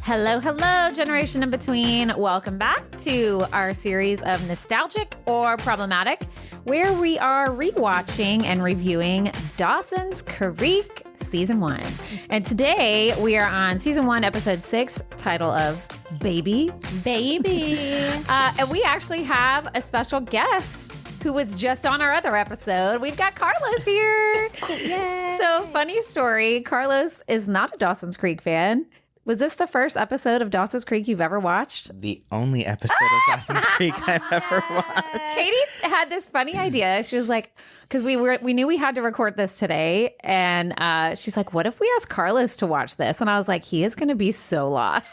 Hello, hello, Generation in Between. Welcome back to our series of Nostalgic or Problematic, where we are rewatching and reviewing Dawson's Creek Season 1. And today we are on Season 1, Episode 6, title of Baby. And we actually have a special guest who was just on our other episode. We've got Carlos here. Yay. So, funny story, Carlos is not a Dawson's Creek fan. Was this the first episode of Dawson's Creek you've ever watched? The only episode of Dawson's Creek I've ever watched. Katie had this funny idea. She was like, because we knew we had to record this today, and she's like, what if we ask Carlos to watch this? And I was like, he is going to be so lost.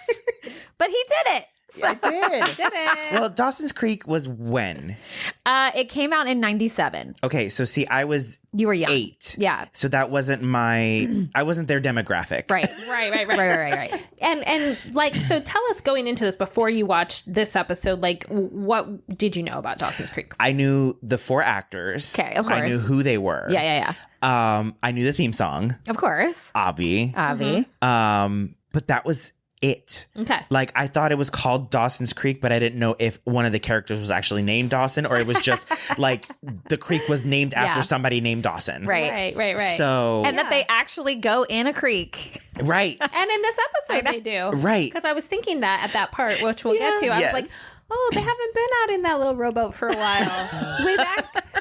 But he did it. Yeah, I did. Did it. Well, Dawson's Creek was when? It came out in 97. Okay, so see, I was You were young. 8. Yeah. So that wasn't I wasn't their demographic. Right. Right. And like, so tell us going into this before you watched this episode, like, what did you know about Dawson's Creek? I knew the 4 actors. Okay, of course. I knew who they were. Yeah. I knew the theme song, Of course. Avi. Avi. But that was it. Okay. Like, I thought it was called Dawson's Creek, but I didn't know if one of the characters was actually named Dawson or it was just like the creek was named after somebody named Dawson. Right. So, And that they actually go in a creek. right. And in this episode, they do. Right. Because I was thinking that at that part, which we'll get to. I Yes. was like, oh, they haven't been out in that little rowboat for a while.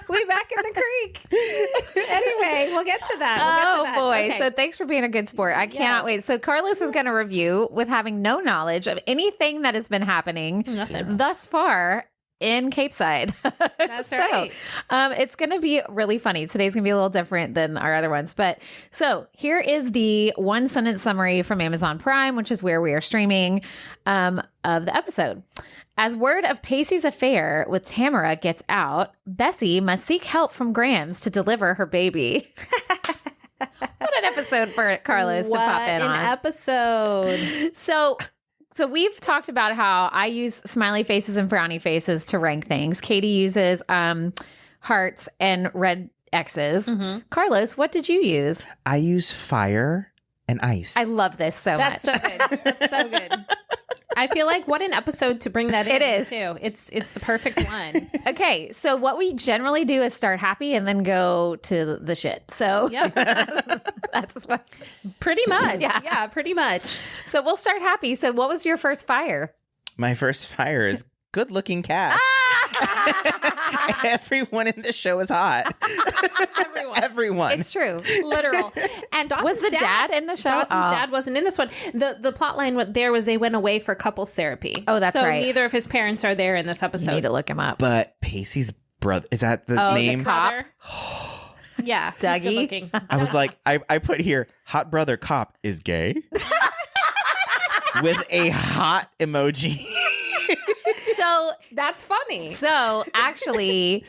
way back in the creek. Anyway, we'll get to that. Oh, boy. Okay. So thanks for being a good sport. I cannot wait. So Carlos is going to review with having no knowledge of anything that has been happening thus far in Cape Side. That's right. It's going to be really funny. Today's going to be a little different than our other ones. But so here is the one sentence summary from Amazon Prime, which is where we are streaming of the episode. As word of Pacey's affair with Tamara gets out, Bessie must seek help from Grams to deliver her baby. What an episode for Carlos to pop in on. What an episode. So we've talked about how I use smiley faces and frowny faces to rank things. Katie uses hearts and red X's. Mm-hmm. Carlos, what did you use? I use fire and ice. I love this so That's much. so good. That's so good. I feel like what an episode to bring that in. It is. Too. It's the perfect one. Okay, so what we generally do is start happy and then go to the shit. So Yep. that's what. Pretty much. Yeah. Yeah, pretty much. So we'll start happy. So what was your first fire? My first fire is good looking cast. Everyone in the show is hot. Everyone. It's true. Literal. And Dawson's Was the dad in the show? Dawson's Oh. dad wasn't in this one. The plot line there was they went away for couples therapy. Oh, that's so right. neither of his parents are there in this You episode. need to look him up. But Pacey's brother, is that the Oh, the name? cop. Yeah. he's Dougie. good looking. I was like, I put here, hot brother cop is gay. With a hot emoji. That's funny. So actually,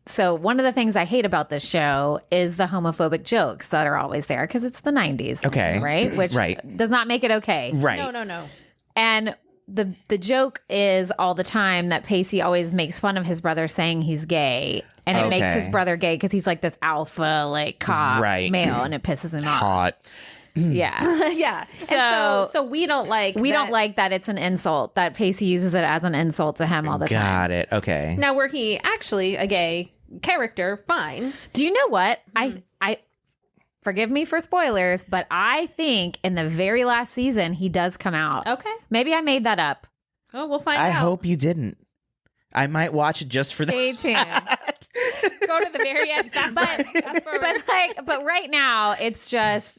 so one of the things I hate about this show is the homophobic jokes that are always there because it's the 90s. Okay. Right? Which Right. does not make it okay. Right. No. And the joke is all the time that Pacey always makes fun of his brother saying he's gay. And it makes Okay. his brother gay because he's like this alpha, like cop Right. male, and it pisses him off. Hot. Yeah. Yeah. So- So we don't like We that. don't like that it's an insult, that Pacey uses it as an insult to him all the time. Got it. Okay. Now were he actually a gay character, fine. Do you know what? I forgive me for spoilers, but I think in the very last season he does come out. Okay. Maybe I made that up. Oh, we'll find I out. hope you didn't. I might watch it just for Stay that. tuned. Go to the very end. Fast forward. but right now it's just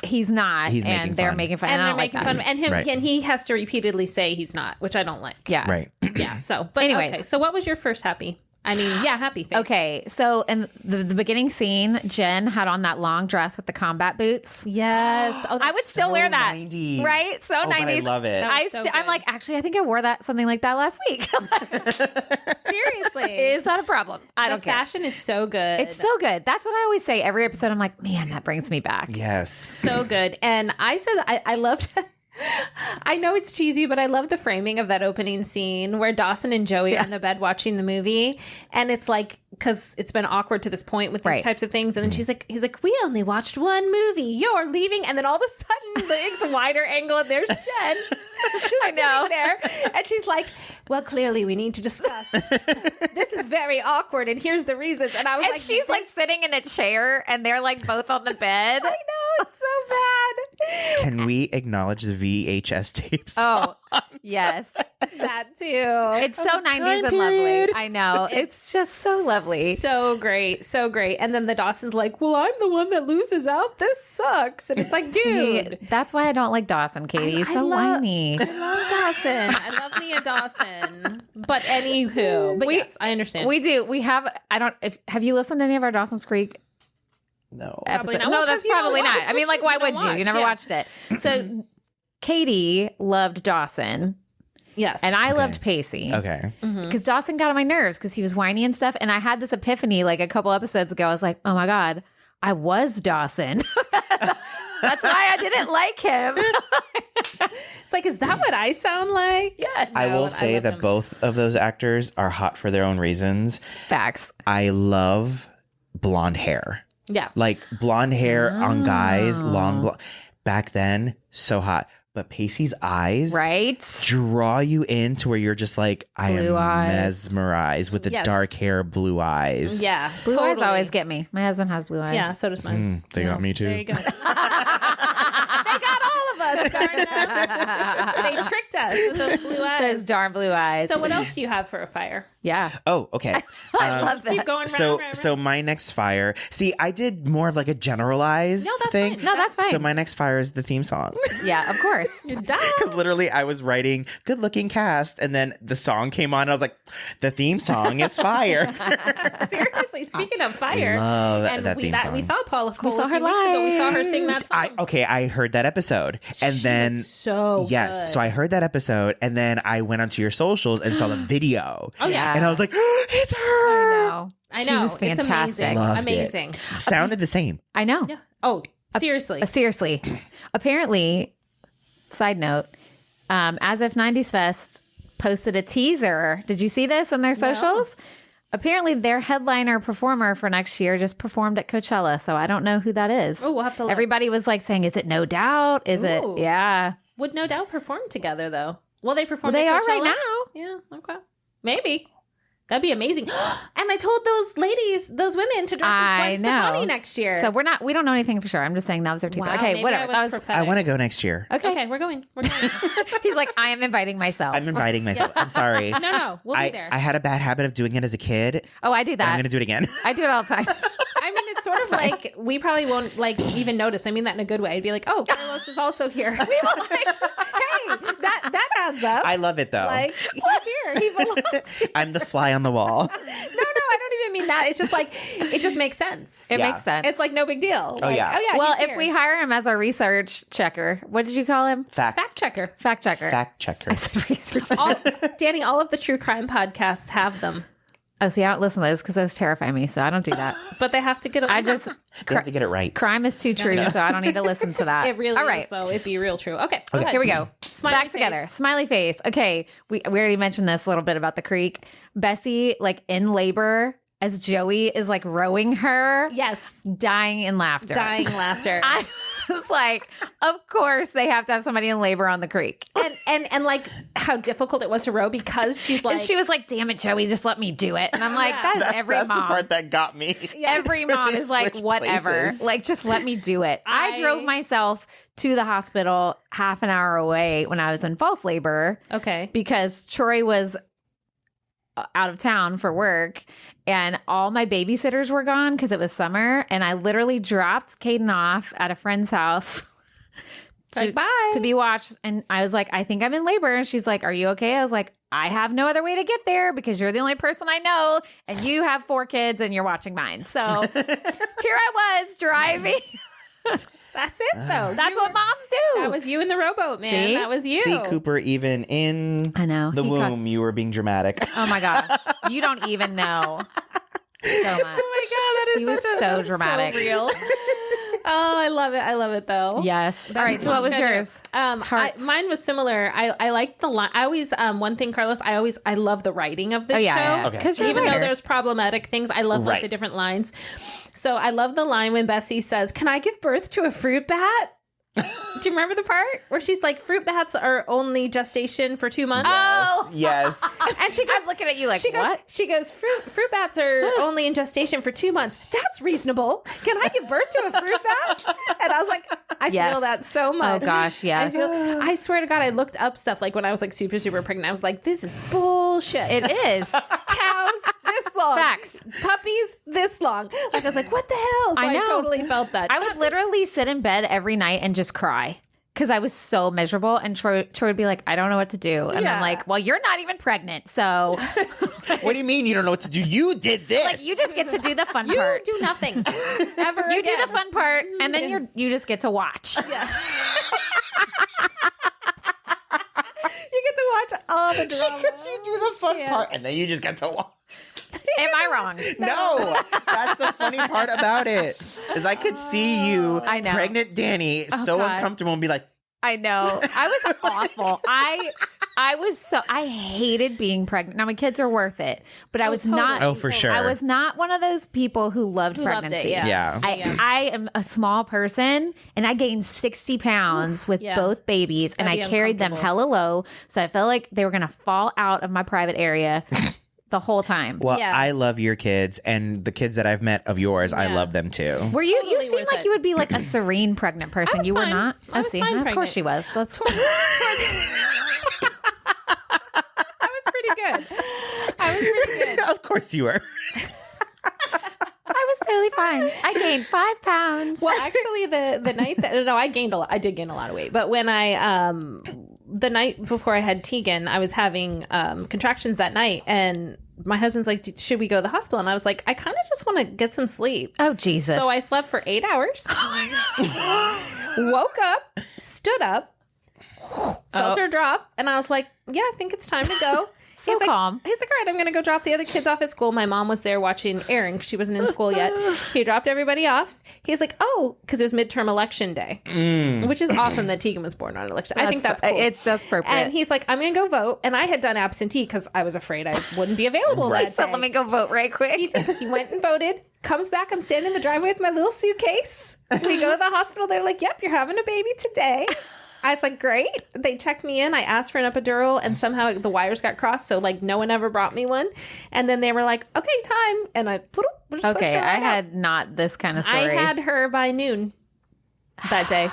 he's not, He's and making they're fun. making fun. And I they're don't like making that. fun of and him Right. and he has to repeatedly say he's not, which I don't like. Yeah. Right. Yeah. So but Anyways. okay. So what was your first happy? I mean, yeah, happy face. Okay, so in the beginning scene, Jen had on that long dress with the combat boots. Yes. Oh, I would still So wear that. 90s. Right? So Oh, but 90s. I love it. That was so I'm good. like, actually, I think I wore something like that last week. seriously. Is that a problem? I don't the care. fashion is so good. It's so good. That's what I always say every episode. I'm like, man, that brings me back. Yes. so good. And I said I loved I know it's cheesy, but I love the framing of that opening scene where Dawson and Joey are in the bed watching the movie. And it's like because it's been awkward to this point with these types of things. And then he's like, we only watched one movie. You're leaving. And then all of a sudden, it's a wider angle and there's Jen just sitting there. And she's like, well, clearly we need to discuss. This is very awkward. And here's the reasons. And I was she's like sitting in a chair and they're like both on the bed. I know. It's so bad. Can we acknowledge the VHS tapes? Oh, yes. That too. It's so 90s and lovely. I know. It's just so lovely. So great. So great. And then the Dawson's like, well, I'm the one that loses out. This sucks. And it's like, dude. That's why I don't like Dawson, Katie. He's so whiny. I love Dawson. I love Nia Dawson. But anywho. But yes, I understand. We do. We have, have you listened to any of our Dawson's Creek No. episodes? Not. No, Well, that's 'cause you don't probably not. watch. I mean, like, why You don't would you? You watch, never yeah. watched it. So Katie loved Dawson. Yes. And I loved Pacey. Okay. Because Dawson got on my nerves because he was whiny and stuff. And I had this epiphany like a couple episodes ago. I was like, oh my God, I was Dawson. That's why I didn't like him. It's like, is that what I sound like? Yes. I will love say that him. both of those actors are hot for their own reasons. Facts. I love blonde hair. Yeah. Like blonde hair on guys, long blonde. Back then, so hot. But Pacey's eyes Right? draw you in to where you're just like, I Blue am eyes. mesmerized with the Yes. dark hair, blue eyes. Yeah. Blue eyes totally. always get me. My husband has blue eyes. Yeah, so does mine. They got me too. There you go. They got all of us, darn them. They tricked us with those blue eyes. Those darn blue eyes. So what else do you have for a fire? Yeah. Oh, okay. I love that. Keep going. So my next fire. See, I did more of like a generalized No, that's thing. fine. No, that's fine. So my next fire is the theme song. Yeah, of course. Because literally I was writing good looking cast and then the song came on and I was like, the theme song is fire. Seriously, speaking of fire, Love and that theme song. we saw Paula Cole saw a her few weeks ago. We saw her live. sing that song. I heard that episode. And then was so yes, good. so I heard that episode and then I went onto your socials and saw the video. Oh yeah, And I was like, it's her. I She know. was It's fantastic. amazing. Loved Amazing. it. Sounded the same. I know. Yeah. Oh, seriously. Seriously. Apparently, side note, As If 90s Fest posted a teaser. Did you see this on their socials? Apparently, their headliner performer for next year just performed at Coachella. So I don't know who that is. Oh, we'll have to look. Everybody was like saying, is it No Doubt? Is it? Ooh. Yeah. Would No Doubt perform together though? Well, they perform. Well, they at are Coachella? right now. Yeah. Okay. Maybe. That'd be amazing. And I told those ladies, those women, to dress as Gwen Stefani next year. So we don't know anything for sure. I'm just saying that was their teaser. Wow, Okay, maybe whatever. I was prophetic. I want to go next year. Okay, we're going. We're going. He's like, I am inviting myself. I'm inviting myself. I'm sorry. No, we'll be there. I had a bad habit of doing it as a kid. Oh, I do I'm that. going to do it again. I do it all the time. I mean, it's sort of like we probably won't like even notice. I mean that in a good way. I'd be like, oh, Carlos is also here. We will like, hey, that adds up. I love it though. Like he's here. He belongs. I'm the fly on the wall. No, I don't even mean that. It's just like it just makes sense. It Yeah. makes sense. It's like no big deal. Oh, Like, yeah. Well, he's if here. we hire him as our research checker, what did you call him? fact checker. Fact checker. Fact checker. I said research checker. All, Danny, all of the true crime podcasts have them, Oh, see, I don't listen to those because those terrify me, so I don't do that. but they have to get. I just You have to get it right. crime is too true, so I don't need to listen to that. It really all right. is, though. It'd be real true. Okay, go ahead. Here we go. Smiley Back face. together. Smiley face. Okay. We already mentioned this a little bit about the creek. Bessie, like in labor, as Joey is like rowing her, Yes, dying in laughter. dying laughter. I was like, of course they have to have somebody in labor on the creek. and like how difficult it was to row because she's like And she was like, damn it, Joey, just let me do it. And I'm like, that is every That's mom. the part that got me. Every mom They is like, switch whatever. places. Like, just let me do it. I I- drove myself to the hospital half an hour away when I was in false labor okay. because Troy was out of town for work and all my babysitters were gone because it was summer. And I literally dropped Caden off at a friend's house Like, bye. to be watched. And I was like, I think I'm in labor. And she's like, are you okay? I was like, I have no other way to get there because you're the only person I know and you have 4 kids and you're watching mine. So here I was driving. That's it, though. That's what moms do. That was you in the rowboat, man. See? That was you. See, Cooper, even in I know. the He womb, you were being dramatic. Oh my God. You don't even know so much. Oh my god, that is He was such a, so that's dramatic. so real. Oh, I love it. I love it though. Yes. All right. So what was yours? Mine was similar. I like the line. I always one thing, Carlos. I love the writing of this show. Yeah. Okay. Because Even though there's problematic things, I love like the different lines. So I love the line when Bessie says, "Can I give birth to a fruit bat?" Do you remember the part where she's like, fruit bats are only gestation for 2 months? Yes. And she goes looking at you like, what? She goes, fruit bats are only in gestation for 2 months. That's reasonable. Can I give birth to a fruit bat? And I was like, I feel that so much. Oh gosh, yes. I swear to God, I looked up stuff like when I was like super, super pregnant. I was like, this is bullshit. It is. Cows this long. Facts. Puppies this long. Like I was like, what the hell? So I know. I totally felt that. I would literally sit in bed every night and just cry because I was so miserable. And Troy would be like, I don't know what to do. And I'm like, well, you're not even pregnant. So What do you mean you don't know what to do? You did this. like, you just get to do the fun part. You do nothing ever You again. do the fun part, and then you just get to watch. Yeah. You get to watch all the drama. You do the fun part, and then you just get to watch. Am I wrong? No, that's the funny part about it. Is I could see you, I know. pregnant Danny, so God. uncomfortable and be like, I know. I was awful. I hated being pregnant. Now my kids are worth it, but I was not. Oh, for sure. I was not one of those people who loved pregnancy. Yeah. I am a small person and I gained 60 pounds with both babies and That'd I be carried them hella low. So I felt like they were going to fall out of my private area the whole time. well, I love your kids, and the kids that I've met of yours, I love them too. Were you? Totally You seemed worth like it. you would be like a serene pregnant person. was You were fine. not. I was fine Of pregnant. course she was. That's I was pretty good. Of course you were. I was totally fine. I gained 5 pounds. Well, actually, the night that I gained a lot. I did gain a lot of weight, but when I the night before I had Tegan, I was having contractions that night, and my husband's like, "Should we go to the hospital?" And I was like, "I kind of just want to get some sleep." Oh, Jesus. So I slept for 8 hours. Woke up, stood up, felt her drop, and I was like, "Yeah, I think it's time to go." So calm. He's like, all right, I'm going to go drop the other kids off at school. My mom was there watching Erin because she wasn't in school yet. He dropped everybody off. He's like, oh, because it was midterm election day, which is awesome that Tegan was born on election. I think that's cool. That's perfect. And he's like, I'm going to go vote. And I had done absentee because I was afraid I wouldn't be available that so day. let me go vote right quick. He went and voted, comes back. I'm standing in the driveway with my little suitcase. We go to the hospital. They're like, yep, you're having a baby today. I was like, great. They checked me in. I asked for an epidural and somehow the wires got crossed. So like no one ever brought me one. And then they were like, okay, time. And I just pushed Okay, her right I out. had not this kind of story. I had her by noon that day.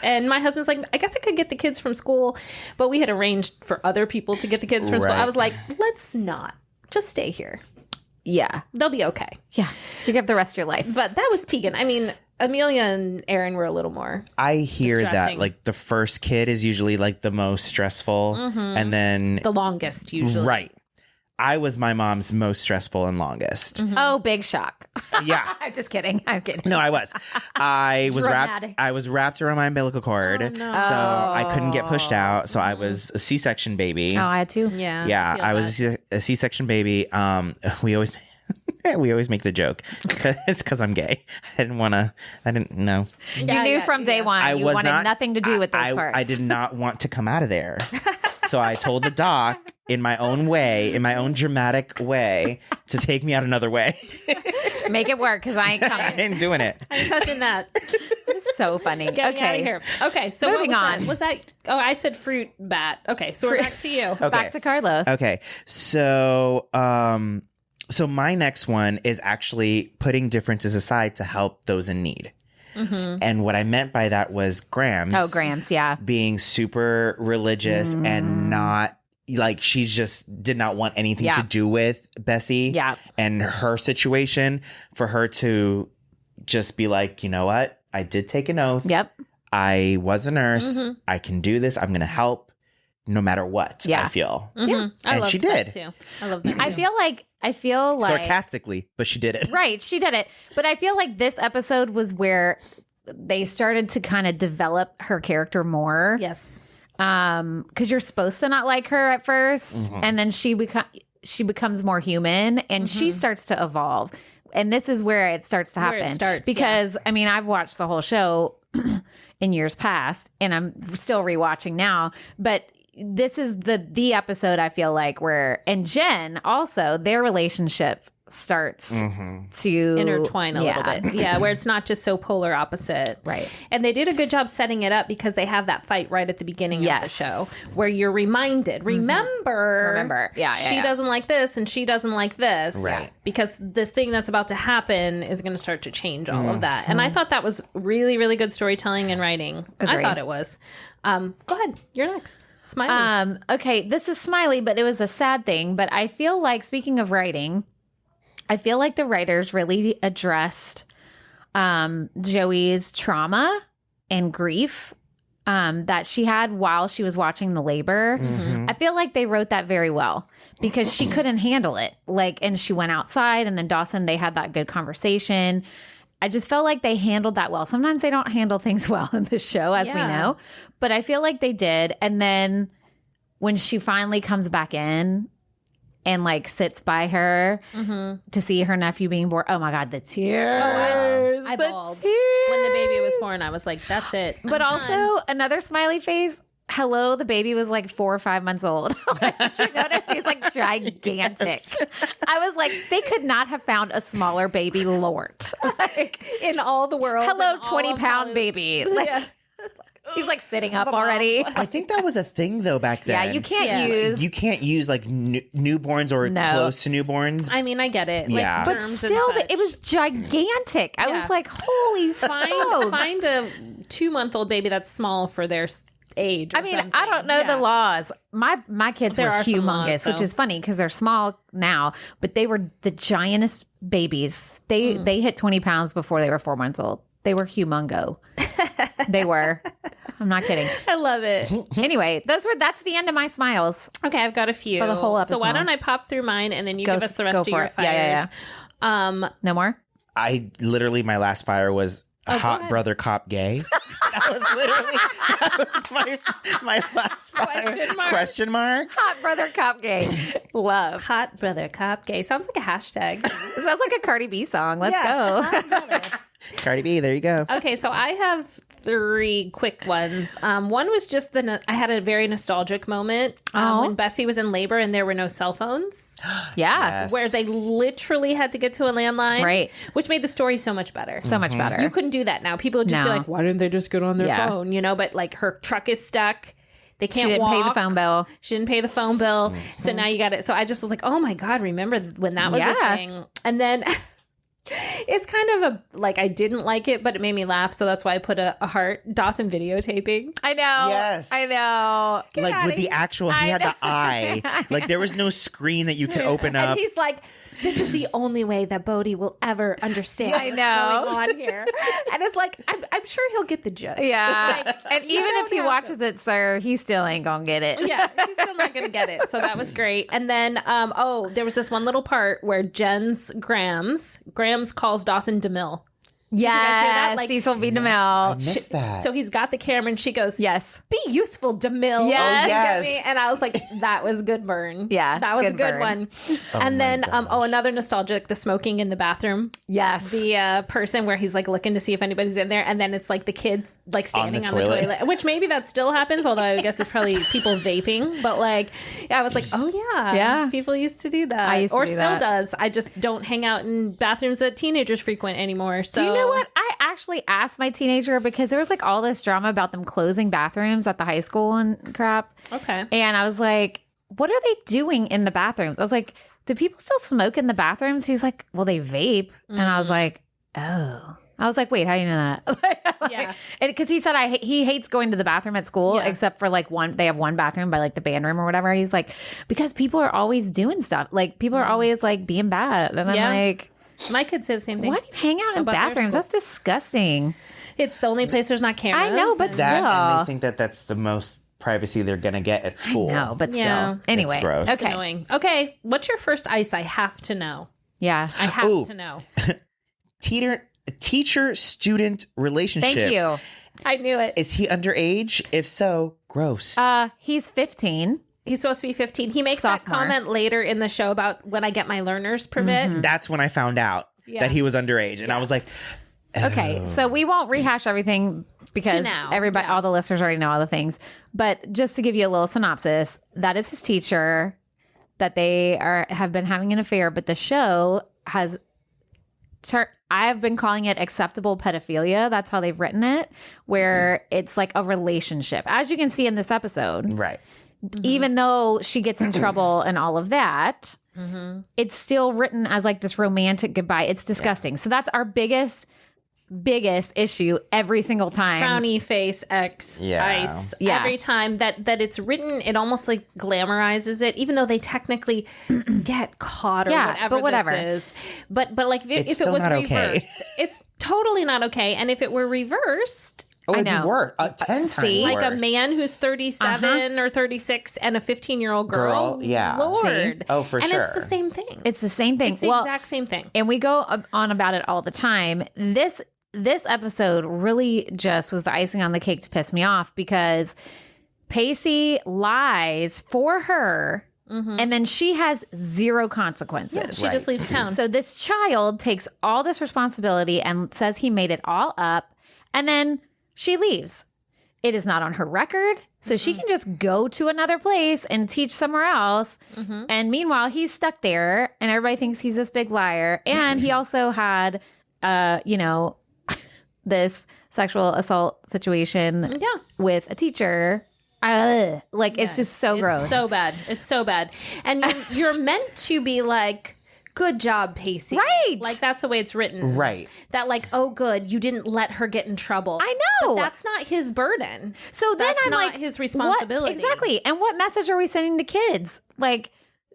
And my husband's like, I guess I could get the kids from school, but we had arranged for other people to get the kids from school. Right. I was like, let's not. Just stay here. Yeah. They'll be okay. Yeah. You have the rest of your life. But that was Tegan. I mean, Amelia and Erin were a little more. I hear that distressing. like the first kid is usually like the most stressful, and then The longest, usually. right. I was my mom's most stressful and longest. Oh, big shock. Yeah. I'm just kidding. I'm kidding. No, I was. I was Dramatic. wrapped around my umbilical cord, Oh, no. so I couldn't get pushed out. So I was a C-section baby. Oh, I had to. Yeah. Yeah, feel I was that. a C-section baby. We always make the joke. It's because I'm gay. I didn't know. You knew from day one. You wanted nothing to do with those parts. I did not want to come out of there. So I told the doc in my own way, in my own dramatic way, to take me out another way. Make it work because I ain't I coming. ain't doing it. I'm touching that. It's so funny. Get me out of Okay. here. Okay, so what Moving was on. That? Was that? Oh, I said fruit bat. Okay, so we're back to you. Okay. Back to Carlos. Okay. So so my next one is actually putting differences aside to help those in need. And what I meant by that was Grams. Oh, Grams. Yeah. Being super religious and not like she's just did not want anything to do with Bessie and her situation, for her to just be like, you know what? I did take an oath. Yep. I was a nurse. I can do this. I'm going to help no matter what, I feel. I And love she that did. too. I love that. I feel like Sarcastically, but she did it. right, she did it. But I feel like this episode was where they started to kind of develop her character more. Yes. Because you're supposed to not like her at first, and then she becomes more human, and she starts to evolve. And this is where it starts to happen. Because, I mean, I've watched the whole show in years past, and I'm still rewatching now. But this is the episode, I feel like, where, and Jen also, their relationship starts to intertwine a little bit. Yeah, where it's not just so polar opposite. Right. And they did a good job setting it up because they have that fight right at the beginning of the show where you're reminded, remember, she doesn't like this and she doesn't like this. Right. Because this thing that's about to happen is going to start to change all of that. And I thought that was really, really good storytelling and writing. Agreed. I thought it was. Go ahead. You're next. Smiley. Okay, this is Smiley, but it was a sad thing. But I feel like, speaking of writing, I feel like the writers really addressed Joey's trauma and grief that she had while she was watching the labor. I feel like they wrote that very well because she couldn't handle it. And she went outside, and then Dawson, they had that good conversation. I just felt like they handled that well. Sometimes they don't handle things well in this show, as we know, but I feel like they did. And then when she finally comes back in and sits by her to see her nephew being born. Oh my God, the tears. I bawled. When the baby was born, I was like, that's it. But also another smiley face. Hello, the baby was 4 or 5 months old. Did you notice? He's gigantic. I was like, they could not have found a smaller baby Lort. In all the world. Hello, 20-pound baby. He's sitting up already. I think that was a thing though back then. Yeah, you can't use newborns or close to newborns. I mean, I get it. Yeah, but still, it was gigantic. I was like, holy smokes. Find a 2-month-old baby that's small for their age. I mean, I don't know the laws. My kids were humongous, which is funny because they're small now, but they were the giantest babies. They hit 20 pounds before they were 4 months old. They were humongo. They were. I'm not kidding. I love it. Anyway, that's the end of my smiles. Okay, I've got a few. For the whole episode. So why don't I pop through mine and then you give us the rest of your fires. Yeah. No more? My last fire was hot brother cop gay. That was my last fire. Question mark. Hot brother cop gay. Love. Hot brother cop gay. Sounds like a hashtag. It sounds like a Cardi B song. Let's go. Cardi B, there you go. Okay, so I have 3 quick ones. One was just I had a very nostalgic moment when Bessie was in labor and there were no cell phones. Yeah. Yes. Where they literally had to get to a landline. Right. Which made the story so much better. So much better. You couldn't do that now. People would just be like, why didn't they just get on their phone? But her truck is stuck. They can't walk. She didn't pay the phone bill. She didn't pay the phone bill. So now you got it. So I just was like, oh my God, remember when that was a thing? And then it's kind of I didn't like it, but it made me laugh. So that's why I put a heart. Dawson videotaping. I know. Yes. I know. With the actual, he had the eye. There was no screen that you could open up. And he's like, this is the only way that Bodhi will ever understand what's going on here. And it's I'm sure he'll get the gist. Yeah. And even if he watches it, sir, he still ain't gonna get it. Yeah, he's still not gonna get it. So that was great. And then, there was this one little part where Grams calls Dawson DeMille. Yes, Cecil B. DeMille. I missed that. So he's got the camera and she goes, yes, be useful, DeMille. Yes. Oh, yes. And I was like, that was good burn. Yeah, that was a good one. And then, another nostalgic, the smoking in the bathroom. Yes. The person where he's looking to see if anybody's in there. And then it's the kids standing on the toilet, which maybe that still happens. Although I guess it's probably people vaping. But I was like, oh yeah. Yeah. People used to do that. I used to do still that. does. I just don't hang out in bathrooms that teenagers frequent anymore. So. Do you know what? I actually asked my teenager because there was all this drama about them closing bathrooms at the high school and crap. Okay. And I was like, what are they doing in the bathrooms? I was like, do people still smoke in the bathrooms? He's like, well, they vape. And I was like, oh. I was like, wait, how do you know that? Yeah. Because he said he hates going to the bathroom at school except for one. They have one bathroom by the band room or whatever. He's like, because people are always doing stuff. People are always being bad. And I'm like, my kids say the same thing. Why do you hang out in bathrooms? That's disgusting. It's the only place there's not cameras. I know, but that, still. And they think that that's the most privacy they're going to get at school. No, but still. Anyway. It's gross. Okay. Annoying. Okay. What's your first ice? I have to know. Yeah. I have to know. Teacher-student relationship. Thank you. I knew it. Is he underage? If so, gross. He's 15. He's supposed to be 15. He makes that comment later in the show about when I get my learner's permit. That's when I found out. that he was underage. And I was like, okay, so we won't rehash everything because everybody, all the listeners already know all the things. But just to give you a little synopsis, that is his teacher, that they have been having an affair, but the show has I've been calling it acceptable pedophilia. That's how they've written it, where it's like a relationship, as you can see in this episode. Right. Even though she gets in trouble and all of that, it's still written as like this romantic goodbye. It's disgusting. So that's our biggest issue every single time. Frowny face, X, ice. Yeah. Every time that it's written, it almost like glamorizes it, even though they technically get caught or whatever this is. But like if it was reversed, it's totally not okay. And if it were reversed, I know. It'd be worse. 10 times like worse. A man who's 37 or 36 and a 15-year-old girl. Yeah. Lord. See? Oh, for and sure. And it's the same thing. It's the same thing. It's the exact same thing. And we go on about it all the time. This episode really just was the icing on the cake to piss me off because Pacey lies for her and then she has zero consequences. Yeah, she just leaves town. So this child takes all this responsibility and says he made it all up and then she leaves. It is not on her record, so she can just go to another place and teach somewhere else. And meanwhile, he's stuck there and everybody thinks he's this big liar. And he also had, this sexual assault situation with a teacher. It's just so gross. It's so bad. It's so bad. And you're meant to be like, good job, Pacey. Right. Like, that's the way it's written. Right. That like, oh, good, you didn't let her get in trouble. I know. But that's not his burden. So then that's I'm not like, his responsibility. Exactly. And what message are we sending to kids? Like,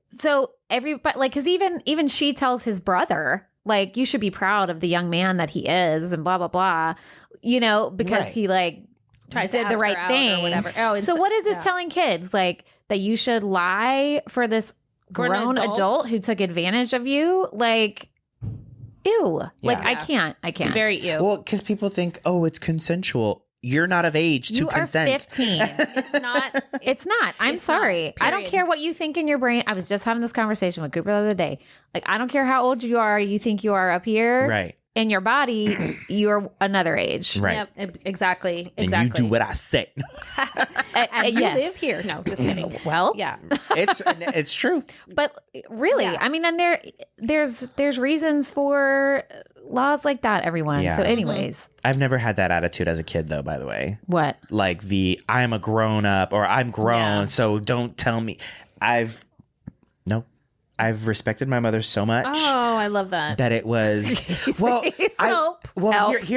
so everybody, like, because even she tells his brother, like, you should be proud of the young man that he is and blah, blah, blah, because he like did the right thing. Or whatever. Oh, so what is this telling kids? Like, that you should lie for this grown adult who took advantage of you? Like, ew. Yeah. Like, I can't. It's very ew. Well, because people think, oh, it's consensual. You're not of age to consent. You are 15. It's not. It's not. I'm sorry. I don't care what you think in your brain. I was just having this conversation with Cooper the other day. Like, I don't care how old you are. You think you are up here. Right. In your body, you're another age. Right. Yep, exactly. And you do what I say. And you live here. No, just kidding. Well, yeah. It's true. But really, I mean, and there's reasons for laws like that, everyone. Yeah. So anyways. I've never had that attitude as a kid, though, by the way. What? Like I'm a grown up or I'm grown, so don't tell me. I've respected my mother so much. Oh, I love that. That it was Here's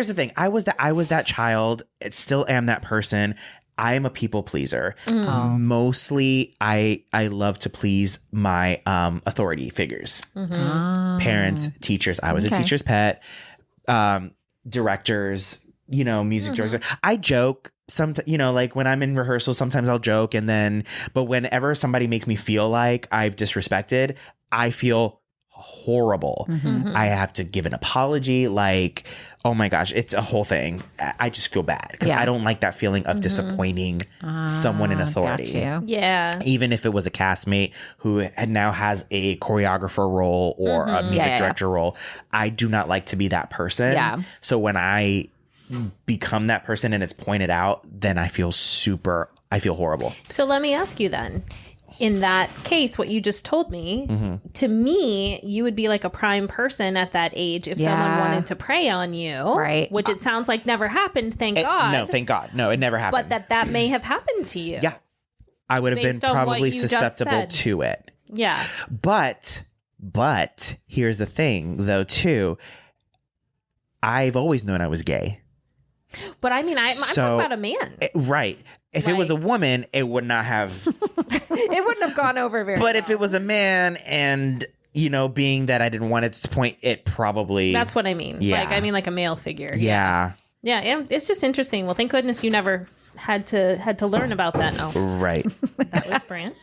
the thing. I was that child. It still am that person. I am a people pleaser. Mostly, I love to please my authority figures, parents, teachers. I was a teacher's pet. Directors, music directors. I joke. Sometimes, like when I'm in rehearsal, sometimes I'll joke but whenever somebody makes me feel like I've disrespected, I feel horrible. I have to give an apology. Like, oh my gosh, it's a whole thing. I just feel bad because I don't like that feeling of disappointing someone in authority. Yeah. Even if it was a castmate who now has a choreographer role or a music director role, I do not like to be that person. Yeah. So when I become that person and it's pointed out, then I feel horrible. So let me ask you then, in that case, what you just told me, to me, you would be like a prime person at that age if someone wanted to prey on you, right? Which it sounds like never happened, thank God. No, thank God. No, it never happened. But that may have happened to you. Yeah. I would have been probably susceptible to it. Yeah. But here's the thing, though, too. I've always known I was gay. But I mean, I'm talking about a man. Right. If it was a woman, it would not have. It wouldn't have gone over very well. But if it was a man and, being that I didn't want it to point, it probably. That's what I mean. Yeah. Like, I mean, like a male figure. Yeah. Yeah. It's just interesting. Well, thank goodness you never had to learn about that. No. Right. That was Brant.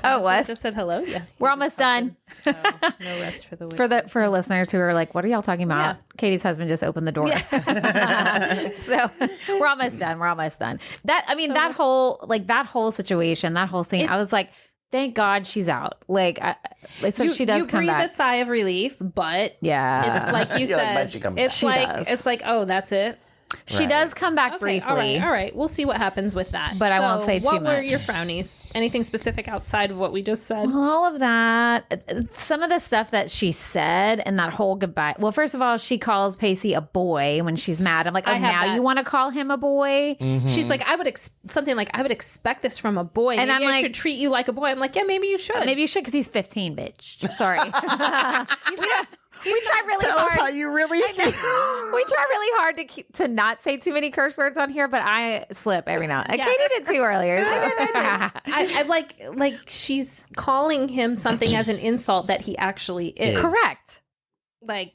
Oh, it was? Just said hello. Yeah. We're almost done. No rest for the week. For listeners who are like, what are y'all talking about? Yeah. Katie's husband just opened the door. Yeah. So we're almost done. That whole situation, that whole scene, I was like, Thank God she's out. Like, so she does come back. You breathe a sigh of relief, but like you said, it's like, oh, that's it. She does come back briefly. All right. We'll see what happens with that. But I won't say too much. What were your frownies? Anything specific outside of what we just said? Well, all of that. Some of the stuff that she said and that whole goodbye. Well, first of all, she calls Pacey a boy when she's mad. I'm like, oh, now you want to call him a boy? Mm-hmm. She's like, I would expect this from a boy. And maybe I should treat you like a boy. I'm like, yeah, maybe you should. Maybe you should because he's 15, bitch. Sorry. We try really hard. Tell us how you really feel. We try really hard to not say too many curse words on here, but I slip every now and then. Katie did too earlier. I like she's calling him something as an insult that he actually is. Correct. Like,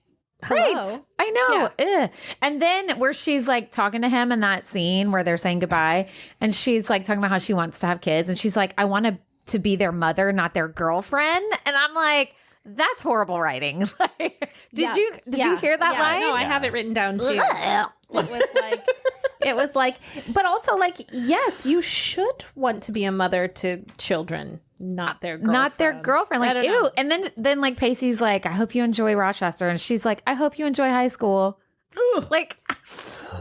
right. Hello. I know. Yeah. And then where she's like talking to him in that scene where they're saying goodbye, and she's like talking about how she wants to have kids, and she's like, I want to be their mother, not their girlfriend. And I'm like, that's horrible writing. Like, did you hear that line? No, I have it written down too. It was like, but also like, yes, you should want to be a mother to children, not their girlfriend. Not their girlfriend. Like, ew. And then like Pacey's like, I hope you enjoy Rochester, and she's like, I hope you enjoy high school. Like,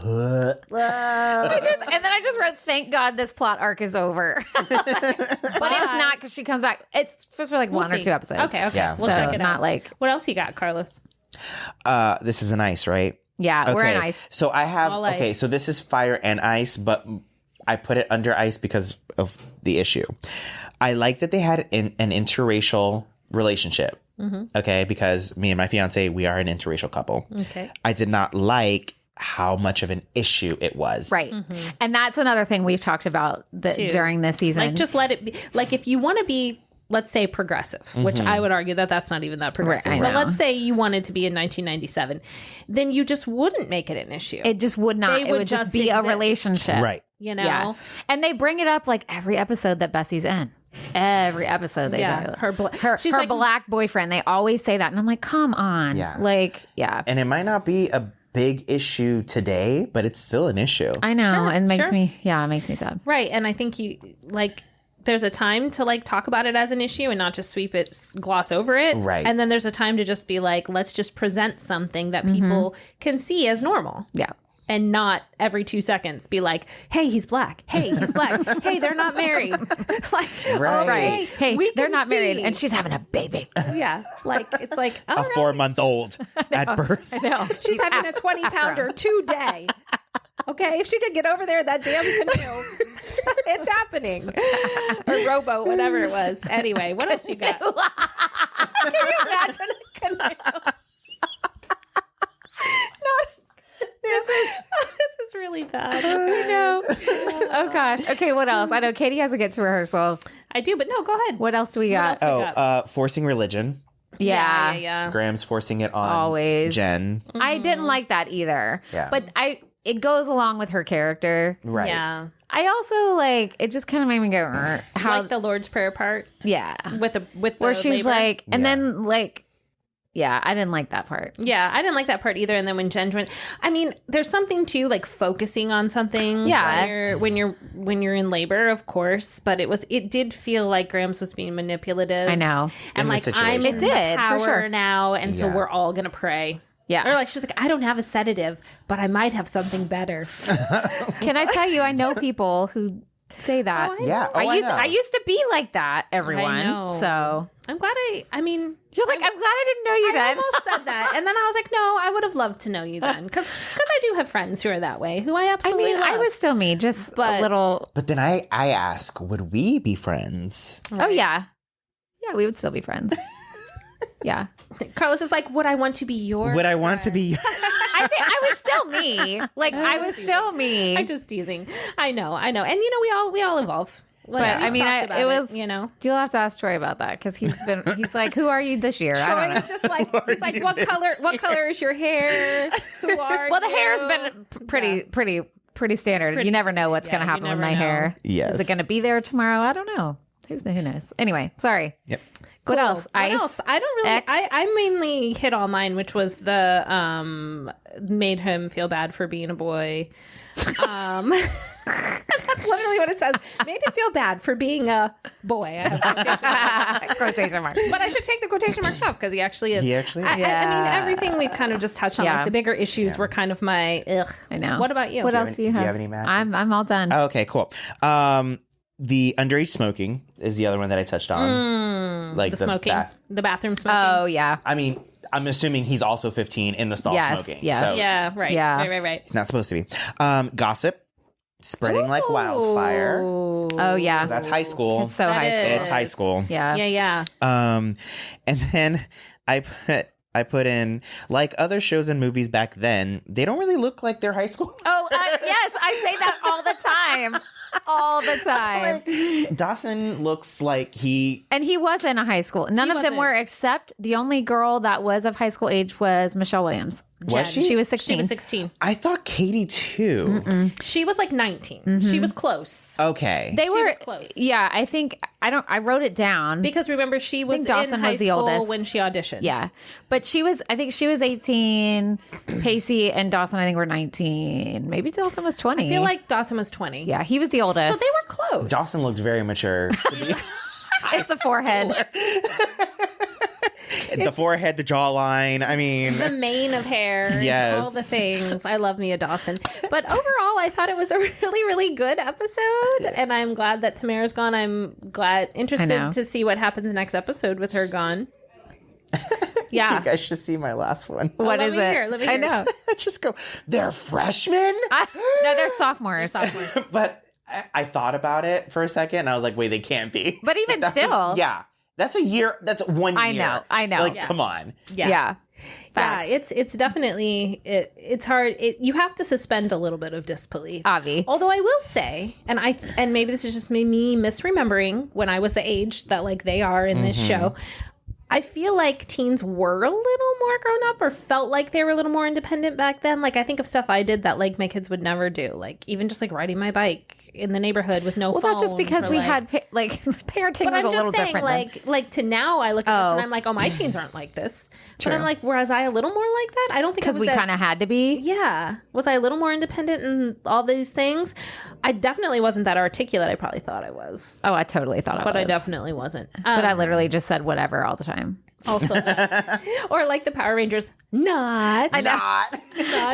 and then I just wrote, thank God this plot arc is over. But it's not, because she comes back. It's just for like one or two episodes. Okay. Yeah. We'll check it not out. like, what else you got, Carlos? This is an ice, right? Yeah, okay. We're in ice. So I have, so this is fire and ice, but I put it under ice because of the issue. I like that they had an interracial relationship. Mm-hmm. Okay, because me and my fiance, we are an interracial couple. Okay. I did not like how much of an issue it was. Right. Mm-hmm. And that's another thing we've talked about during this season. Like, just let it be. Like, if you want to be, let's say, progressive, which I would argue that that's not even that progressive. Right, but let's say you wanted to be in 1997, then you just wouldn't make it an issue. It just would not. It would just be a relationship. Right. You know? Yeah. And they bring it up like every episode that Bessie's in. Every episode they talk about her like, black boyfriend. They always say that. And I'm like, come on. Yeah. Like, yeah. And it might not be a big issue today, but it's still an issue. I know. It makes me sad. Right. And I think there's a time to like talk about it as an issue and not just gloss over it. Right. And then there's a time to just be like, let's just present something that people can see as normal. Yeah. And not every 2 seconds be like, hey, he's black. Hey, he's black. Hey, they're not married. Like, right. Hey, they're not married and she's having a baby. Yeah. Like, it's like a 4-month-old at birth. I know. She's having a 20-pounder today. Okay, if she could get over there, that damn canoe. It's happening. Or rowboat, whatever it was. Anyway, what else you got? Can you imagine a canoe? This is really bad. I know. Oh gosh. Okay, what else? I know Katie has to get to rehearsal. I do, but no, go ahead. What else do we got? Forcing religion. Yeah. Graham's forcing it on always. Jen. Mm-hmm. I didn't like that either. Yeah. But it goes along with her character. Right. Yeah. I also it just kind of made me go, how like the Lord's Prayer part. Yeah. With the where she's labor. like, and then yeah, I didn't like that part. Yeah, I didn't like that part either. And then when Jen joined, I mean, there's something to like focusing on something. Yeah, when you're in labor, of course. But it did feel like Grams was being manipulative. I know, and like I'm in power for sure now, and so we're all gonna pray. Yeah, or like she's like, I don't have a sedative, but I might have something better. Can I tell you? I know people who say that. I used to be like that. Everyone. I know. So I'm glad I mean, you're like, I'm glad I didn't know you then. I almost said that. And then I was like, no, I would have loved to know you then. Because I do have friends who are that way, who I absolutely love. I was still me, just a little. But then I ask, would we be friends? Right. Oh, yeah. Yeah, we would still be friends. Yeah. Carlos is like, would I want to be your Would I want to be I think I was still me. Like, I was still me. I'm just teasing. I know. And, we all evolve. But I mean, it was, you'll have to ask Troy about that because he's like, who are you this year? Troy's just like, he's like, what color is your hair? Who are well, the hair's been pretty standard. You never know what's going to happen with my hair. Yes. Is it going to be there tomorrow? I don't know. Who knows? Anyway, sorry. Yep. What else? What else? I don't really. I mainly hit all mine, which was the made him feel bad for being a boy. That's That's literally what it says. Made him feel bad for being a boy. I have quotation marks. But I should take the quotation marks off because he actually is. He actually is. I mean, everything we've kind of just touched on. Like the bigger issues were kind of my ugh. I know. What about you? What else do you have? Do you have any math? I'm all done. Oh, okay, cool. The underage smoking is the other one that I touched on. Like the smoking. The bathroom smoking. Oh, yeah. I mean, I'm assuming he's also 15 in the stall smoking. Yes. So Yeah, right. Yeah. Right. he's not supposed to be. Gossip. Spreading like wildfire. Oh, yeah. That's high school. It's so high school. It's high school. Yeah. Yeah. And then I put in, like other shows and movies back then, they don't really look like they're high school. Oh, yes. I say that all the time. All the time. Like, Dawson looks like he... And he was in a high school. None of them were, except the only girl that was of high school age was Michelle Williams. Was she? She was 16. She was 16. I thought Katie too. She was like 19. She was close. Okay. They were was close. Yeah, I think I wrote it down Because remember, she was Dawson in high was the school oldest. when she auditioned. Yeah. But I think she was 18. Pacey and Dawson, I think, were 19. Maybe Dawson was 20. I feel like Dawson was 20. Yeah, he was the oldest. So they were close. Dawson looked very mature. It's the forehead. The forehead, the jawline. I mean, the mane of hair. Yes. All the things. I love Mia Dawson. But overall, I thought it was a really, really good episode. And I'm glad that Tamara's gone. I'm interested to see what happens next episode with her gone. Yeah. You guys should see my last one. What is it? Let me hear. I know. Just go, they're freshmen? No, they're sophomores. But I thought about it for a second and I was like, wait, they can't be. But even still. That's a year. That's 1 year. I know. Like, come on. Yeah. Facts. Yeah, it's definitely it's hard. You have to suspend a little bit of disbelief. Avi. Although I will say, and maybe this is just me misremembering when I was the age that like they are in this show. I feel like teens were a little more grown up or felt like they were a little more independent back then. Like I think of stuff I did that like my kids would never do. Like even just like riding my bike in the neighborhood with no phone. Well, that's just because we had parenting was a little different. Like to now I look at this and I'm like, oh, my teens aren't like this. True. But I'm like, was I a little more like that? I don't think because we kind of had to be. Yeah. Was I a little more independent in all these things? I definitely wasn't that articulate. I probably thought I was. Oh, I totally thought I was. But I definitely wasn't. But I literally just said whatever all the time. Also, or like the Power Rangers, not.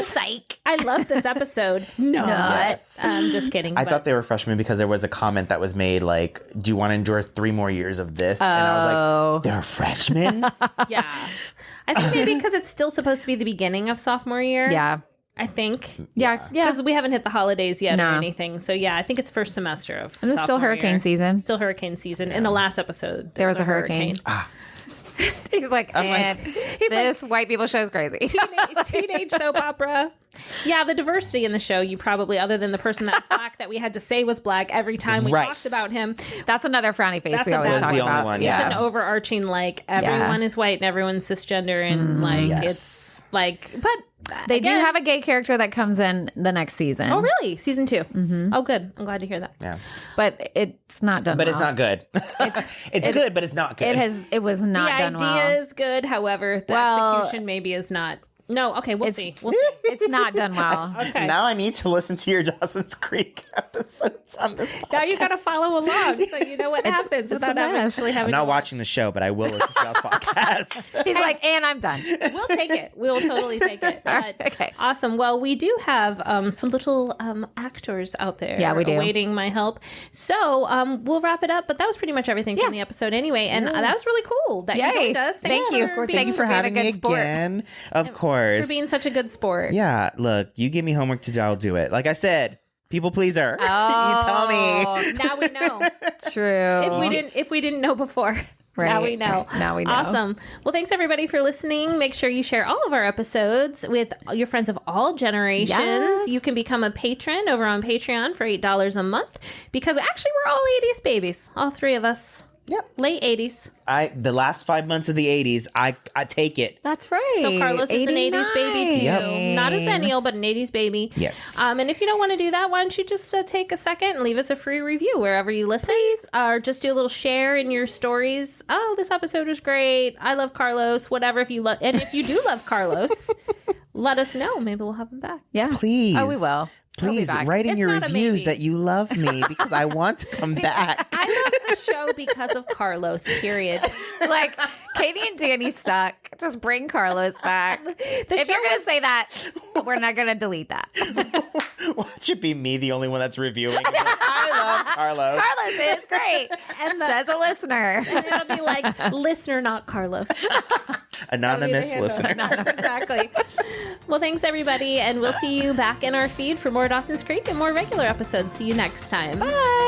Psych. I love this episode. Yes. Just kidding. I thought they were freshmen because there was a comment that was made like, do you want to endure 3 more years of this? And I was like, they're freshmen? Yeah. I think maybe because it's still supposed to be the beginning of sophomore year. Yeah. I think. Yeah. Because we haven't hit the holidays yet or anything. So yeah, I think it's first semester of sophomore It's still hurricane season. Still hurricane season. In the last episode, there was a hurricane. He's like, this white people show's crazy. Teenage soap opera. Yeah, the diversity in the show, you probably, other than the person that's black that we had to say was black every time we talked about him. That's another frowny face we always talk about. The only one, It's an overarching, like, everyone is white and everyone's cisgender and, it's like, but... They do have a gay character that comes in the next season. Oh, really? Season 2. Mm-hmm. Oh, good. I'm glad to hear that. Yeah. But it's not done But well. it's not good. It's good, but it's not good. It was not done well. The idea is good. However, the execution maybe is not. No, okay, we'll see. It's not done well. Okay. Now I need to listen to your Dawson's Creek episodes on this podcast. Now you got to follow along so you know what happens without actually having. I'm not watching the show, but I will listen to y'all's podcast. He's like, and I'm done. We'll take it. We'll totally take it. Okay. Awesome. Well, we do have some little actors out there we do. awaiting my help. So we'll wrap it up. But that was pretty much everything from the episode anyway. And that was really cool that you joined us. Thank you. Thank you for having me again. Of course. For being such a good sport. Yeah, look, you give me homework to do, I'll do it. Like I said, people pleaser. You tell me. Now we know. True. If we didn't know before. Right. Now we know. Now we know. Awesome. Well, thanks everybody for listening. Make sure you share all of our episodes with your friends of all generations. Yes. You can become a patron over on Patreon for $8 a month because actually we're all 80s babies. All 3 of us. Yep. Late 80s. The last 5 months of the 80s, I take it. That's right. So Carlos is an 80s baby too. Yep. Not a Xennial, but an 80s baby. Yes. And if you don't want to do that, why don't you just take a second and leave us a free review wherever you listen. Please. Or just do a little share in your stories. Oh, this episode was great. I love Carlos. Whatever. And if you do love Carlos, let us know. Maybe we'll have him back. Yeah. Please. Oh, we will. Please write in your reviews that you love me because I want to come back. I love the show because of Carlos, period. Like, Katie and Danny suck. Just bring Carlos back. If you're going to say that, we're not going to delete that. Watch it be me, the only one that's reviewing. I love Carlos. Carlos is great. And says a listener. And it'll be like, listener, not Carlos. Anonymous listener. Exactly. Well, thanks, everybody. And we'll see you back in our feed for more Dawson's Creek and more regular episodes. See you next time. Bye.